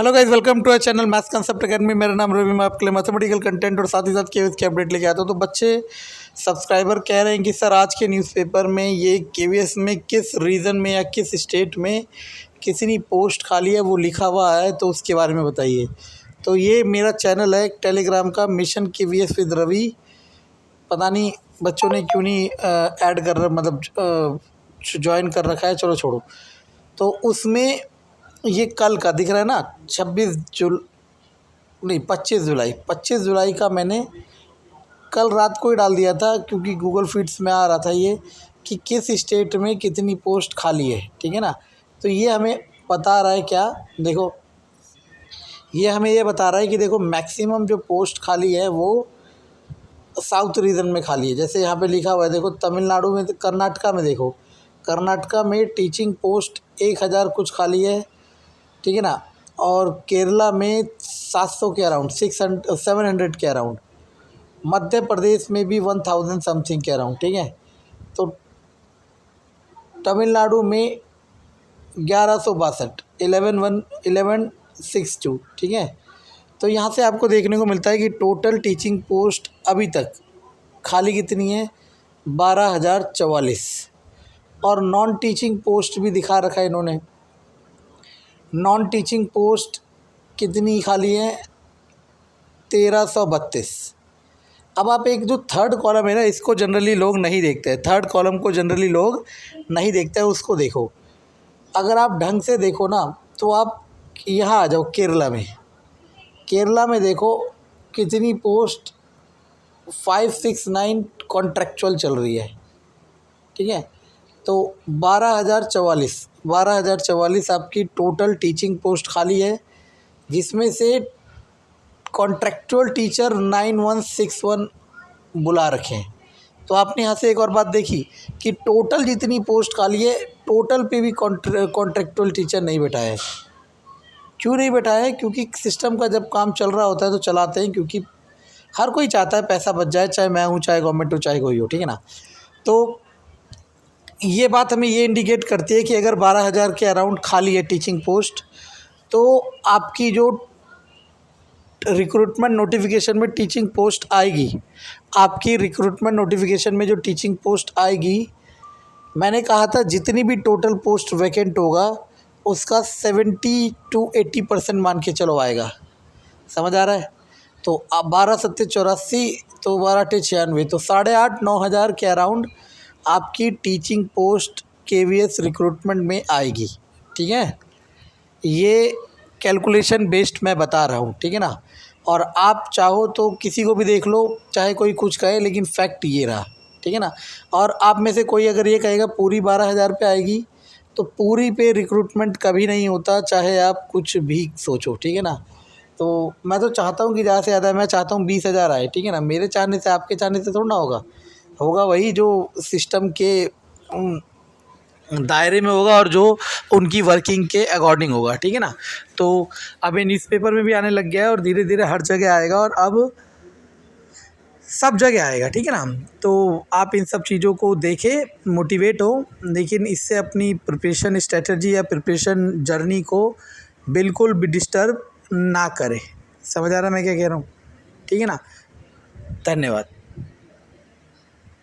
Hello guys, welcome to our channel maths concept academy. मेरा नाम रवि। मैं आपके लिए मैथमेटिकल कंटेंट और साथ ही साथ केवीएस के अपडेट लेके आता हूँ। तो बच्चे सब्सक्राइबर कह रहे हैं कि सर आज के न्यूज़पेपर में ये केवीएस में किस रीजन में या किस स्टेट में किसी ने पोस्ट खाली है वो लिखा हुआ है, तो उसके बारे में बताइए। तो ये मेरा चैनल है टेलीग्राम का, मिशन केवीएस विद रवि। पता नहीं बच्चों ने क्यों नहीं ऐड कर मतलब ज्वाइन कर रखा है, चलो छोड़ो। तो उसमें ये कल का दिख रहा है ना, 25 जुलाई का मैंने कल रात को ही डाल दिया था, क्योंकि गूगल फीड्स में आ रहा था ये कि किस स्टेट में कितनी पोस्ट खाली है। ठीक है ना। तो ये हमें बता रहा है क्या, देखो ये हमें ये बता रहा है कि देखो मैक्सिमम जो पोस्ट खाली है वो साउथ रीजन में खाली है। जैसे यहाँ पे लिखा हुआ है, देखो तमिलनाडु में, कर्नाटका में, देखो कर्नाटका में टीचिंग पोस्ट 1000 कुछ खाली है। ठीक है ना। और केरला में 700 के अराउंड, 700 के अराउंड। मध्य प्रदेश में भी 1000 समथिंग के अराउंड। ठीक है। तो तमिलनाडु में 1162, 1162। ठीक है। तो यहाँ से आपको देखने को मिलता है कि टोटल टीचिंग पोस्ट अभी तक खाली कितनी है, 12,044। और नॉन टीचिंग पोस्ट भी दिखा रखा है इन्होंने। नॉन टीचिंग पोस्ट कितनी खाली है, 1332। अब आप एक जो थर्ड कॉलम है ना, इसको जनरली लोग नहीं देखते हैं। थर्ड कॉलम को जनरली लोग नहीं देखते हैं, उसको देखो। अगर आप ढंग से देखो ना, तो आप यहाँ आ जाओ केरला में। केरला में देखो कितनी पोस्ट 569 कॉन्ट्रेक्चुअल चल रही है। ठीक है। तो 12,044 आपकी टोटल टीचिंग पोस्ट खाली है, जिसमें से कॉन्ट्रेक्चुअल टीचर 9161 बुला रखे हैं। तो आपने यहाँ से एक और बात देखी कि टोटल जितनी पोस्ट खाली है, टोटल पे भी कॉन्ट्रेक्चुअल टीचर नहीं बैठाया है। क्यों नहीं बैठाया है? क्योंकि सिस्टम का जब काम चल रहा होता है तो चलाते हैं, क्योंकि हर कोई चाहता है पैसा बच जाए, चाहे मैं हूँ, चाहे गवर्नमेंट हो, चाहे कोई हो। ठीक है ना। तो ये बात हमें ये इंडिकेट करती है कि अगर 12,000 के अराउंड खाली है टीचिंग पोस्ट, तो आपकी जो रिक्रूटमेंट नोटिफिकेशन में टीचिंग पोस्ट आएगी, आपकी रिक्रूटमेंट नोटिफिकेशन में जो टीचिंग पोस्ट आएगी, मैंने कहा था जितनी भी टोटल पोस्ट वैकेंट होगा उसका 70 to 80% मान के चलो आएगा। समझ आ रहा है। तो अब 12 सत्ते 84, तो 12 टे 96, तो 8,500-9,000 के अराउंड आपकी टीचिंग पोस्ट केवीएस रिक्रूटमेंट में आएगी। ठीक है। ये कैलकुलेशन बेस्ड मैं बता रहा हूँ। ठीक है ना। और आप चाहो तो किसी को भी देख लो, चाहे कोई कुछ कहे, लेकिन फैक्ट ये रहा। ठीक है ना। और आप में से कोई अगर ये कहेगा पूरी 12,000 पे आएगी, तो पूरी पे रिक्रूटमेंट कभी नहीं होता, चाहे आप कुछ भी सोचो। ठीक है ना। तो मैं तो चाहता हूँ कि ज़्यादा से ज़्यादा, मैं चाहता हूँ 20,000 आए। ठीक है ना। मेरे चाहने से, आपके चाहने से थोड़ा ना होगा वही जो सिस्टम के दायरे में होगा और जो उनकी वर्किंग के अकॉर्डिंग होगा। ठीक है ना। तो अब ये न्यूज़पेपर में भी आने लग गया है और धीरे धीरे हर जगह आएगा, और अब सब जगह आएगा। ठीक है ना। तो आप इन सब चीज़ों को देखें, मोटिवेट हो, लेकिन इससे अपनी प्रिपरेशन स्ट्रेटजी या प्रिपरेशन जर्नी को बिल्कुल भी डिस्टर्ब ना करें। समझ आ रहा है मैं क्या कह रहा हूँ। ठीक है ना। धन्यवाद।